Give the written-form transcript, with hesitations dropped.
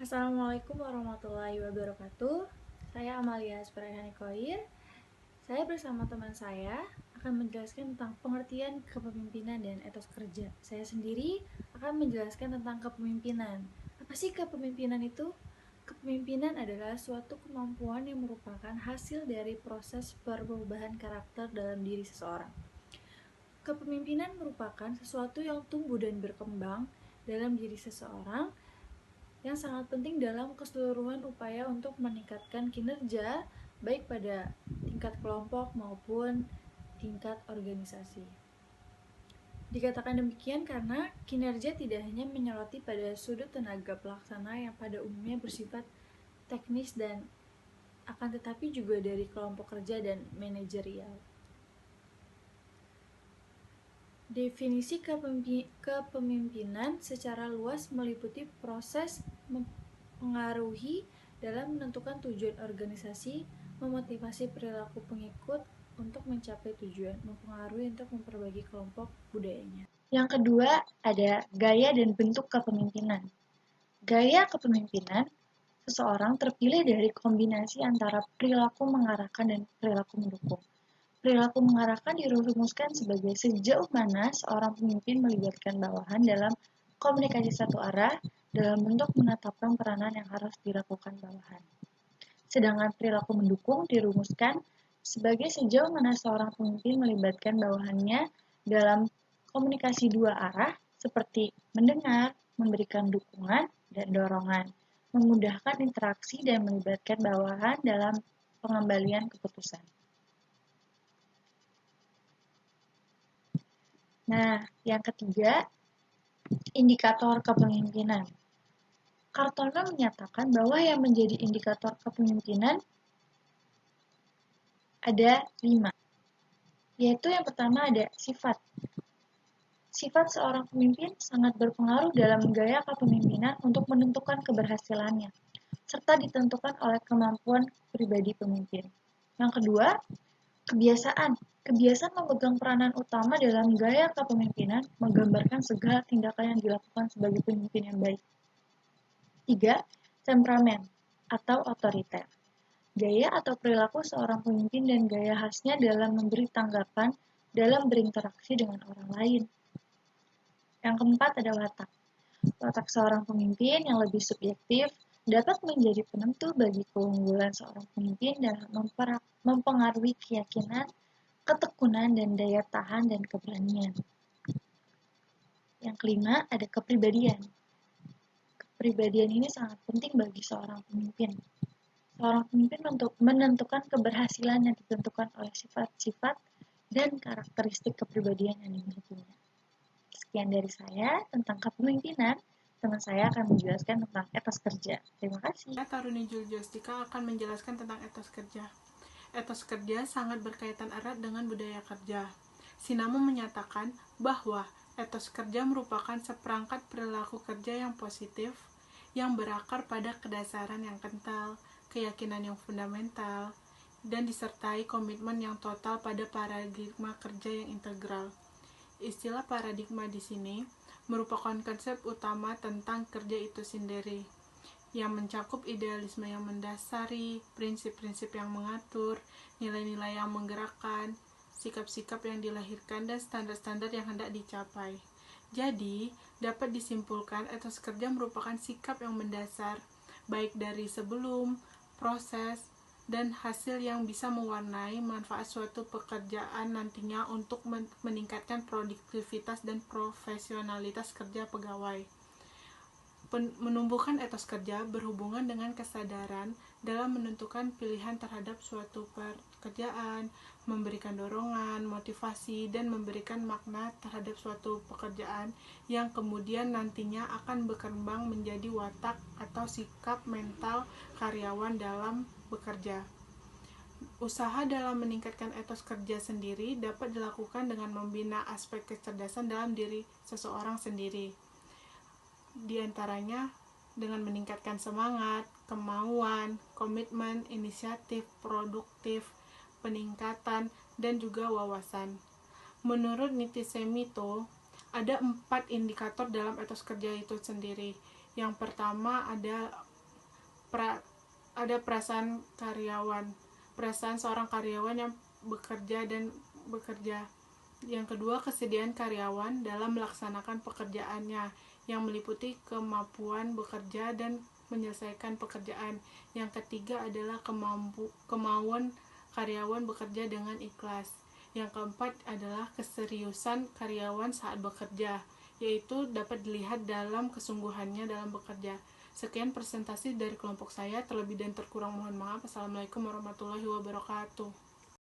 Assalamualaikum warahmatullahi wabarakatuh. Saya Amalia Sprayanikoir. Saya bersama teman saya akan menjelaskan tentang pengertian kepemimpinan dan etos kerja. Saya sendiri akan menjelaskan tentang kepemimpinan. Apa sih kepemimpinan itu? Kepemimpinan adalah suatu kemampuan yang merupakan hasil dari proses perubahan karakter dalam diri seseorang. Kepemimpinan merupakan sesuatu yang tumbuh dan berkembang dalam diri seseorang yang sangat penting dalam keseluruhan upaya untuk meningkatkan kinerja baik pada tingkat kelompok maupun tingkat organisasi. Dikatakan demikian karena kinerja tidak hanya menyoroti pada sudut tenaga pelaksana yang pada umumnya bersifat teknis dan akan tetapi juga dari kelompok kerja dan manajerial. Definisi kepemimpinan secara luas meliputi proses mempengaruhi dalam menentukan tujuan organisasi, memotivasi perilaku pengikut untuk mencapai tujuan, mempengaruhi untuk memperbaiki kelompok budayanya. Yang kedua ada gaya dan bentuk kepemimpinan. Gaya kepemimpinan seseorang terpilih dari kombinasi antara perilaku mengarahkan dan perilaku mendukung. Perilaku mengarahkan dirumuskan sebagai sejauh mana seorang pemimpin melibatkan bawahan dalam komunikasi satu arah dalam bentuk menetapkan peranan yang harus dilakukan bawahan. Sedangkan perilaku mendukung dirumuskan sebagai sejauh mana seorang pemimpin melibatkan bawahannya dalam komunikasi dua arah seperti mendengar, memberikan dukungan, dan dorongan, memudahkan interaksi dan melibatkan bawahan dalam pengembalian keputusan. Nah, yang ketiga, indikator kepemimpinan. Kartono menyatakan bahwa yang menjadi indikator kepemimpinan ada 5, yaitu yang pertama ada sifat. Sifat seorang pemimpin sangat berpengaruh dalam gaya kepemimpinan untuk menentukan keberhasilannya, serta ditentukan oleh kemampuan pribadi pemimpin. Yang kedua, kebiasaan. Kebiasaan memegang peranan utama dalam gaya kepemimpinan, menggambarkan segala tindakan yang dilakukan sebagai pemimpin yang baik. 3. Temperamen atau otoriter. Gaya atau perilaku seorang pemimpin dan gaya khasnya dalam memberi tanggapan dalam berinteraksi dengan orang lain. Yang keempat ada watak. Watak seorang pemimpin yang lebih subjektif dapat menjadi penentu bagi keunggulan seorang pemimpin dalam mempengaruhi keyakinan, ketekunan, dan daya tahan dan keberanian. Yang kelima ada kepribadian. Kepribadian ini sangat penting bagi seorang pemimpin. Seorang pemimpin untuk menentukan keberhasilan yang ditentukan oleh sifat-sifat dan karakteristik kepribadian yang dimilikinya. Sekian dari saya tentang kepemimpinan. Teman saya akan menjelaskan tentang etos kerja. Terima kasih. Saya Taruni Juljostika akan menjelaskan tentang etos kerja. Etos kerja sangat berkaitan erat dengan budaya kerja. Sinamo menyatakan bahwa etos kerja merupakan seperangkat perilaku kerja yang positif, yang berakar pada kedasaran yang kental, keyakinan yang fundamental, dan disertai komitmen yang total pada paradigma kerja yang integral. Istilah paradigma di sini merupakan konsep utama tentang kerja itu sendiri, yang mencakup idealisme yang mendasari, prinsip-prinsip yang mengatur, nilai-nilai yang menggerakkan, sikap-sikap yang dilahirkan, dan standar-standar yang hendak dicapai. Jadi, dapat disimpulkan etos kerja merupakan sikap yang mendasar, baik dari sebelum, proses, dan hasil yang bisa mewarnai manfaat suatu pekerjaan nantinya untuk meningkatkan produktivitas dan profesionalitas kerja pegawai. Menumbuhkan etos kerja berhubungan dengan kesadaran dalam menentukan pilihan terhadap suatu pekerjaan, memberikan dorongan, motivasi, dan memberikan makna terhadap suatu pekerjaan yang kemudian nantinya akan berkembang menjadi watak atau sikap mental karyawan dalam bekerja. Usaha dalam meningkatkan etos kerja sendiri dapat dilakukan dengan membina aspek kecerdasan dalam diri seseorang sendiri. Di antaranya dengan meningkatkan semangat, kemauan, komitmen, inisiatif, produktif, peningkatan, dan juga wawasan. Menurut Nitisemito, ada 4 indikator dalam etos kerja itu sendiri. Yang pertama ada ada perasaan karyawan, perasaan seorang karyawan yang bekerja. Yang kedua, kesediaan karyawan dalam melaksanakan pekerjaannya, yang meliputi kemampuan bekerja dan menyelesaikan pekerjaan. Yang ketiga adalah kemauan karyawan bekerja dengan ikhlas. Yang keempat adalah keseriusan karyawan saat bekerja, yaitu dapat dilihat dalam kesungguhannya dalam bekerja. Sekian presentasi dari kelompok saya, terlebih dan terkurang mohon maaf. Assalamualaikum warahmatullahi wabarakatuh.